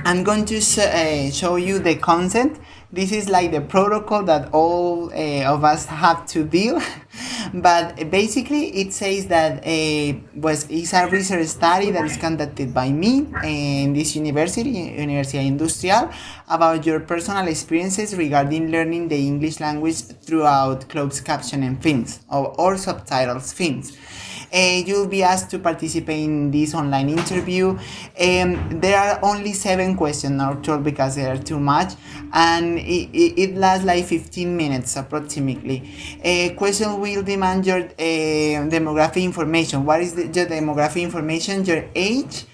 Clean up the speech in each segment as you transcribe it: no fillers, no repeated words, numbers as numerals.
I'm going to show you the content. This is like the protocol that all of us have to deal. But basically, it says that it's a research study that is conducted by me in this university, Universidad Industrial, about your personal experiences regarding learning the English language throughout closed captioning films or subtitles films. You'll be asked to participate in this online interview. There are only 7 questions, not 12 because there are too much, and it lasts like 15 minutes approximately. Question will demand your demographic information. What is your demographic information? Your age,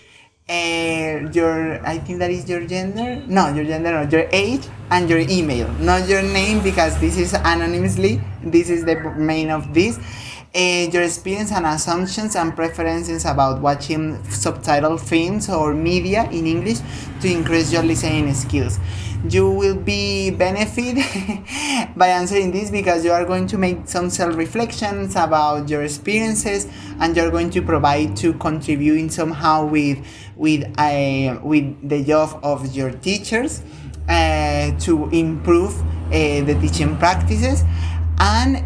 your, I think that is your gender. No, your gender, no, your age and your email, not your name because this is anonymously. This is the main of this. Your experience and assumptions and preferences about watching subtitled films or media in English to increase your listening skills. You will be benefit by answering this because you are going to make some self-reflections about your experiences, and you're going to provide to contributing somehow with the job of your teachers to improve the teaching practices. And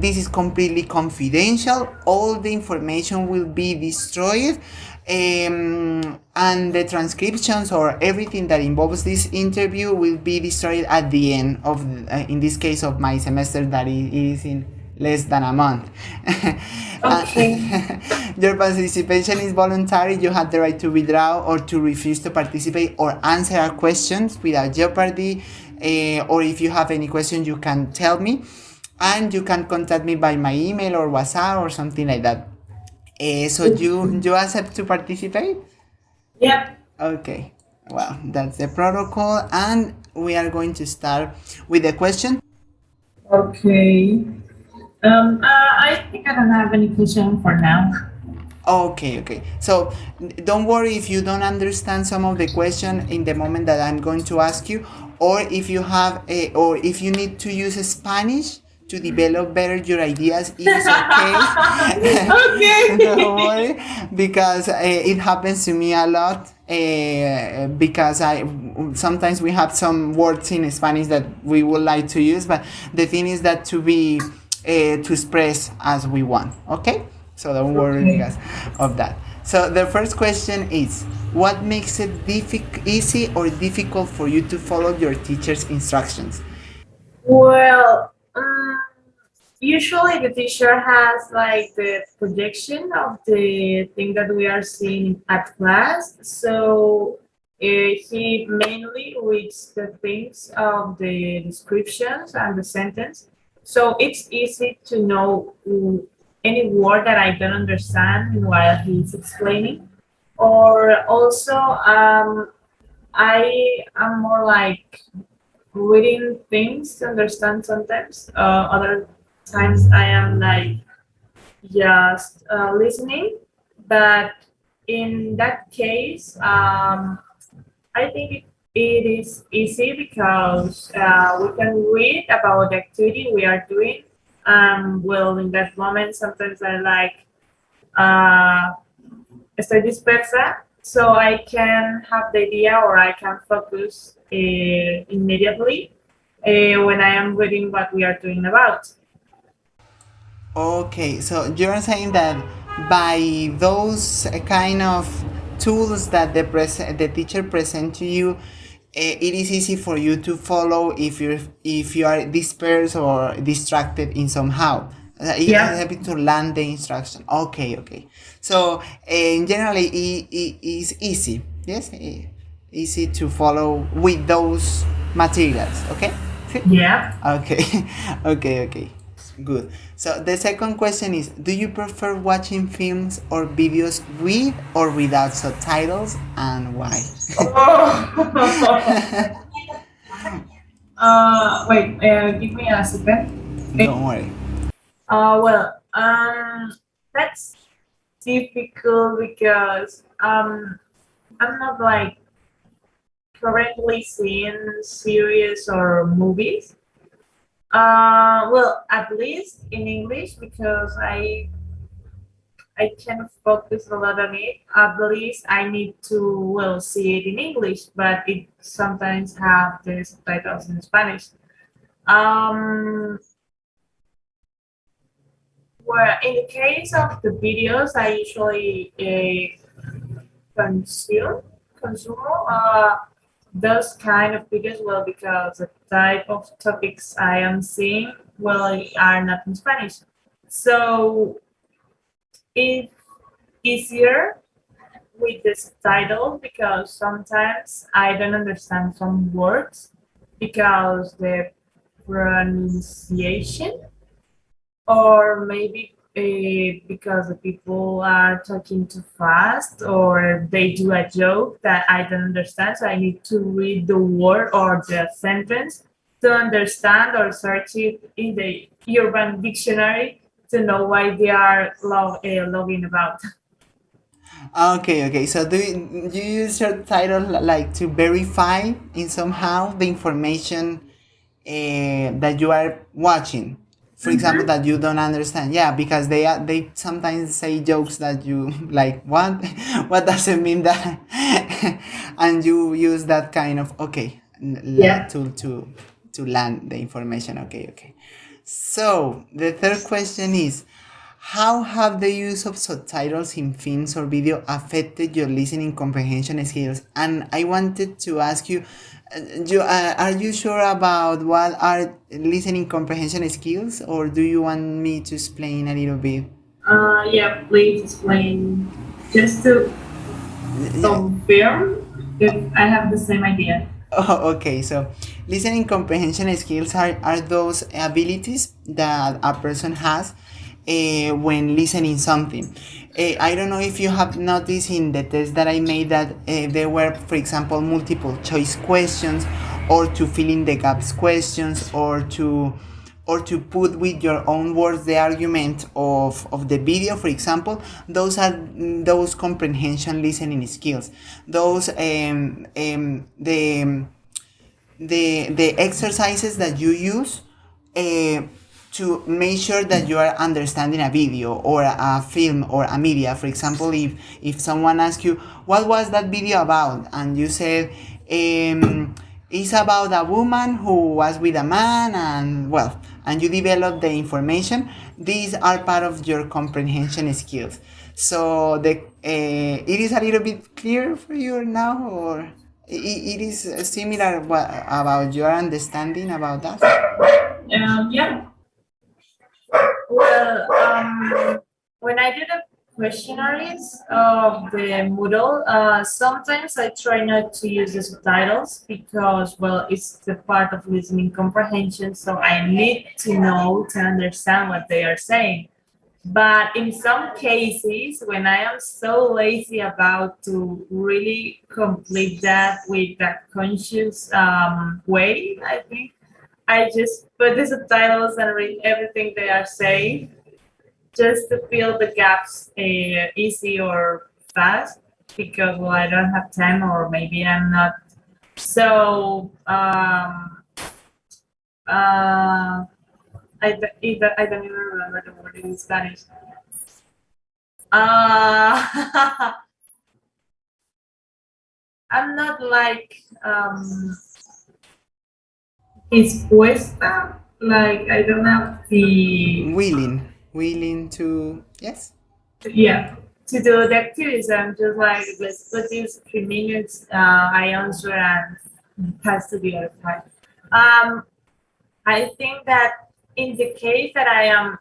this is completely confidential. All the information will be destroyed, and the transcriptions or everything that involves this interview will be destroyed at the end of in this case of my semester that is in less than a month. Okay. Your participation is voluntary. You have the right to withdraw or to refuse to participate or answer our questions without jeopardy. Or if you have any question, you can tell me, and you can contact me by my email or WhatsApp or something like that. So you accept to participate? Yep. Okay. Well, that's the protocol, and we are going to start with the question. Okay. I think I don't have any question for now. Okay, okay. So don't worry if you don't understand some of the question in the moment that I'm going to ask you, or if you have or if you need to use Spanish to develop better your ideas, it is okay. Don't Okay. worry, because it happens to me a lot. Because I sometimes we have some words in Spanish that we would like to use, but the thing is that to express as we want. Okay, so don't worry Okay. because of that. So the first question is, what makes it easy or difficult for you to follow your teacher's instructions? Well, usually the teacher has like the projection of the thing that we are seeing at class. So he mainly reads the things of the descriptions and the sentence. So it's easy to know any word that I don't understand while he's explaining. Or also, I am more like reading things to understand sometimes. Other times I am like just listening. But in that case, I think it is easy because we can read about the activity we are doing. Well, in that moment, sometimes I like uh, estoy dispersa, so I can have the idea or I can focus immediately when I am reading what we are doing about. Okay, so you're saying that by those kind of tools that the teacher present to you, it is easy for you to follow if you are dispersed or distracted in somehow. It Yeah. helps to learn the instruction. Okay, okay. So generally, it is easy. Yes, easy to follow with those materials. Okay. Yeah. Okay, okay, okay. Good. So the second question is, do you prefer watching films or videos with or without subtitles, and why? Oh. Wait, give me a second. Don't worry. Well, that's difficult because I'm not like currently seeing series or movies. Well, at least in English because I can focus a lot on it. At least I need to well see it in English, but it sometimes have the subtitles in Spanish. Um, where in the case of the videos, I usually consume consume those kind of videos well because the type of topics I am seeing well are not in Spanish. So it's easier with the subtitle because sometimes I don't understand some words because the pronunciation or maybe because the people are talking too fast or they do a joke that I don't understand. So I need to read the word or the sentence to understand or search it in the urban dictionary to know why they are logging about. Okay, okay. So do you use your title like to verify in somehow the information that you are watching? For example, Mm-hmm. that you don't understand. Yeah, because they sometimes say jokes that you like. What? What does it mean that? And you use that kind of okay Yeah. tool to land the information. Okay, okay. So the third question is, how have the use of subtitles in films or video affected your listening comprehension skills? And I wanted to ask you, are you sure about what are listening comprehension skills, or do you want me to explain a little bit? Yeah, please explain just to Yeah. confirm if I have the same idea. Oh, okay, so listening comprehension skills are those abilities that a person has when listening something. I don't know if you have noticed in the test that I made that there were, for example, multiple choice questions, or to fill in the gaps questions, or to put with your own words the argument of the video, for example. Those are those comprehension listening skills. Those the exercises that you use uh, to make sure that you are understanding a video or a film or a media. For example, if someone asks you what was that video about, and you said it's about a woman who was with a man, and well, and you develop the information, these are part of your comprehension skills. So it is a little bit clear for you now, or it is similar about your understanding about that? Yeah. Well, when I do the questionnaires of the Moodle, sometimes I try not to use the subtitles because, well, it's the part of listening comprehension, so I need to know to understand what they are saying. But in some cases, when I am so lazy about to really complete that with that conscious way, I think I just put the subtitles and read everything they are saying just to fill the gaps easy or fast because well I don't have time or maybe I'm not so I don't even remember the word in Spanish. Uh, I'm not like dispuesta. Like I don't have the Willing to, yes. yeah to do the activities. I'm just like let's put these 3 minutes. I answer and pass to the other part. I think that in the case that I am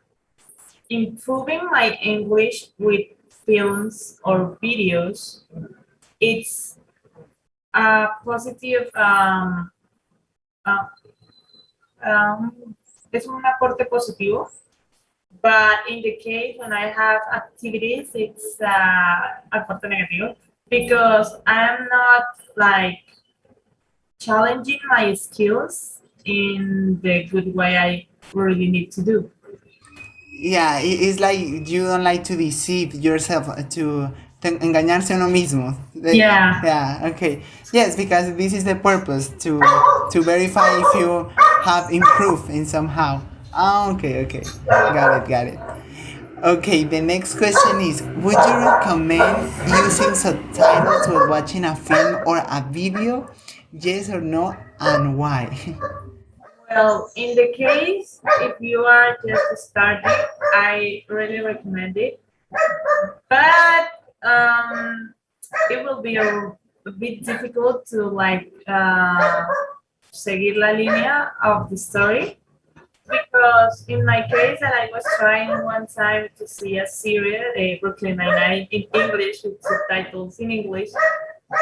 improving my English with films or videos, it's a positive uh, es un aporte positivo. But in the case when I have activities, it's aporte negativo because I'm not like challenging my skills in the good way I really need to do. Yeah, it's like you don't like to deceive yourself, to engañarse uno mismo. Yeah. Yeah, okay. Yes, because this is the purpose, to verify if you have improved in somehow. Ah, okay, okay. Got it, got it. Okay, the next question is: would you recommend using subtitles when watching a film or a video? Yes or no, and why? Well, in the case if you are just starting, I really recommend it. But it will be a bit difficult to like seguir la línea of the story because in my case, and I was trying one time to see a series, Brooklyn Nine-Nine, in English with subtitles in English.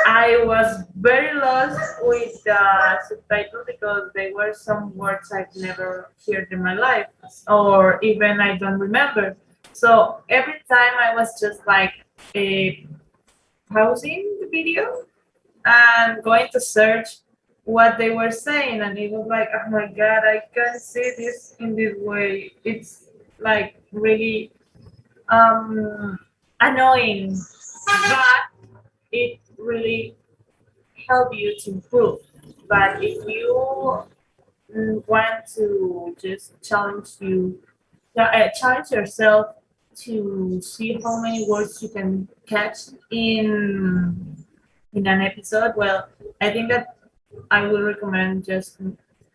I was very lost with the subtitles because there were some words I've never heard in my life, or even I don't remember. So every time I was just like uh, pausing the video and going to search what they were saying, and it was like, oh my god, I can't see this in this way. It's like really annoying, but it really help you to improve. But if you want to just challenge yourself to see how many words you can catch in an episode, well, I think that I will recommend just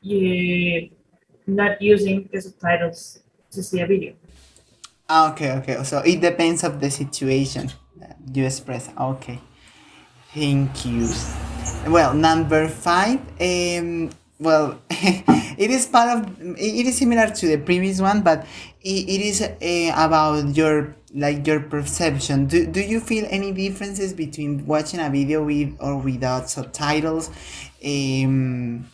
you not using the subtitles to see a video. Okay, okay. So it depends of the situation that you express. Okay, thank you. Well, number five. Well, it is part of. It is similar to the previous one, but it is about your like your perception. Do you feel any differences between watching a video with or without subtitles? Um,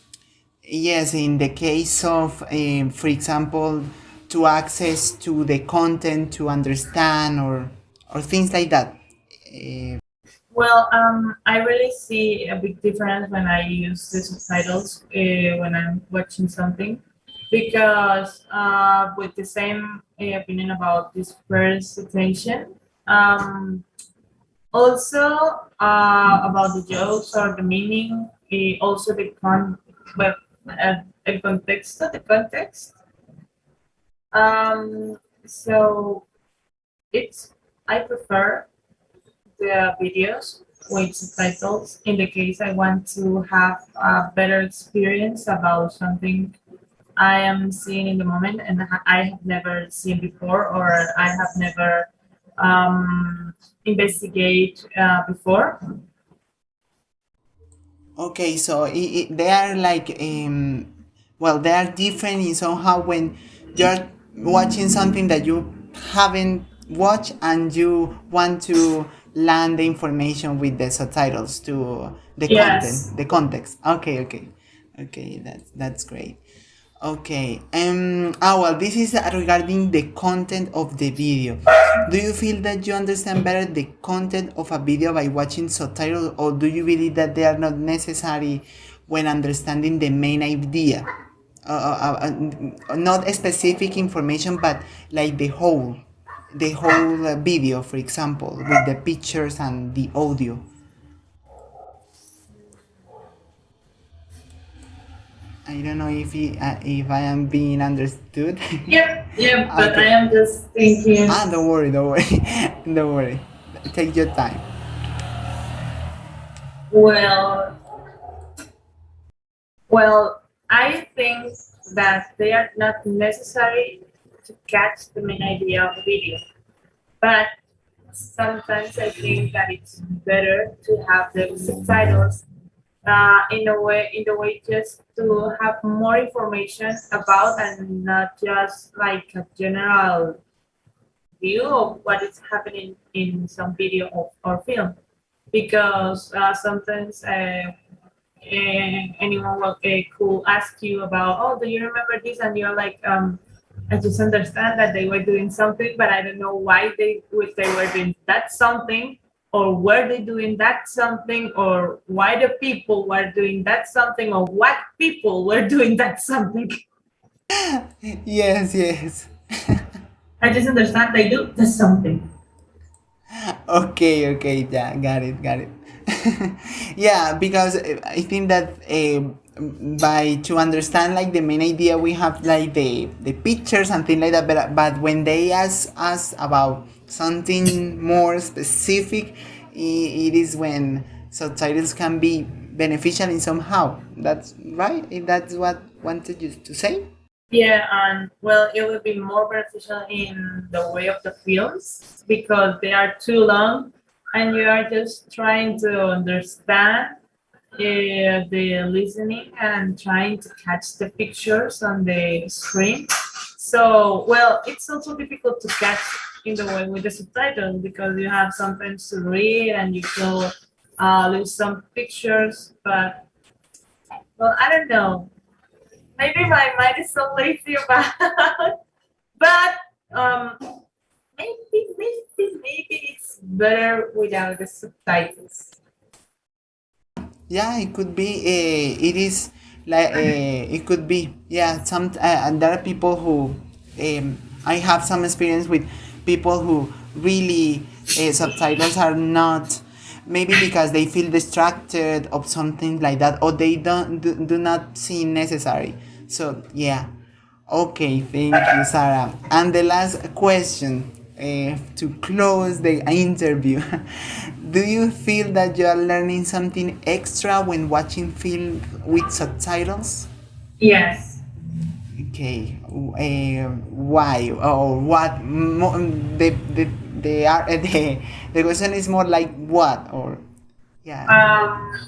Yes, in the case of, for example, to access to the content, to understand, or things like that. Well, I really see a big difference when I use the subtitles when I'm watching something, because with the same opinion about this first attention, also about the jokes or the meaning, also well, el contexto, the context. So it's I prefer the videos with subtitles in the case I want to have a better experience about something I am seeing in the moment and I have never seen before, or I have never investigate before. Okay, so they are like, well, they are different in somehow when you're watching something that you haven't watched and you want to land the information with the subtitles to the Yes. content, the context. Okay, okay, okay. That's great. Okay. Well, this is regarding the content of the video. Do you feel that you understand better the content of a video by watching subtitles, or do you believe that they are not necessary when understanding the main idea? Not specific information, but like the whole video, for example, with the pictures and the audio. I don't know if I am being understood. Yep, yep, but I Okay. am just thinking, Don't worry, don't worry, don't worry. Take your time. well, well, I think that they are not necessary to catch the main idea of the video. But sometimes I think that it's better to have the subtitles in the way just to have more information about and not just like a general view of what is happening in some video or film. Because sometimes anyone will, could ask you about, oh, do you remember this? And you're like, I just understand that they were doing something, but I don't know why if they were doing that something, or were they doing that something, or why the people were doing that something, or what people were doing that something. Yes, yes. I just understand they do the something. Okay, okay, yeah, got it, got it. Yeah, because I think that by to understand like the main idea we have like the pictures and things like that, but when they ask us about something more specific, it is when subtitles can be beneficial in somehow. That's right. If that's what wanted you to say. Yeah, and well, it would be more beneficial in the way of the films because they are too long and you are just trying to understand the listening and trying to catch the pictures on the screen. So, well, it's also difficult to catch in the way with the subtitles because you have sometimes to read and you will lose some pictures. But, well, I don't know. Maybe my mind is so lazy about, but um, maybe it's better without the subtitles. Yeah, it could be. It is like it could be. Yeah, some and there are people who I have some experience with people who really subtitles are not, maybe because they feel distracted or something like that, or they do not seem necessary. So yeah. Okay, thank you, Sarah. And the last question to close the interview. Do you feel that you are learning something extra when watching film with subtitles? Yes. Okay, why or what? The question is more like what or yeah.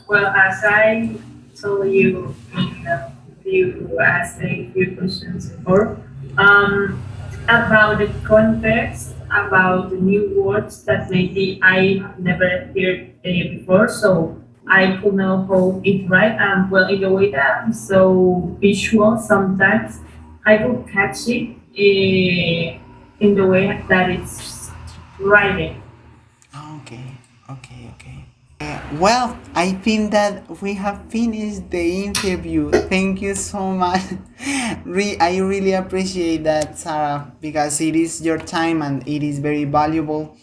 Well, as I told you in you asked a few questions before, about the context, about the new words that maybe I never heard before, so I could know how it right. Well, in the way that I'm so visual, sometimes I could catch it in the way that it's writing. Okay, okay. Well, I think that we have finished the interview. Thank you so much. I really appreciate that, Sarah, because it is your time and it is very valuable.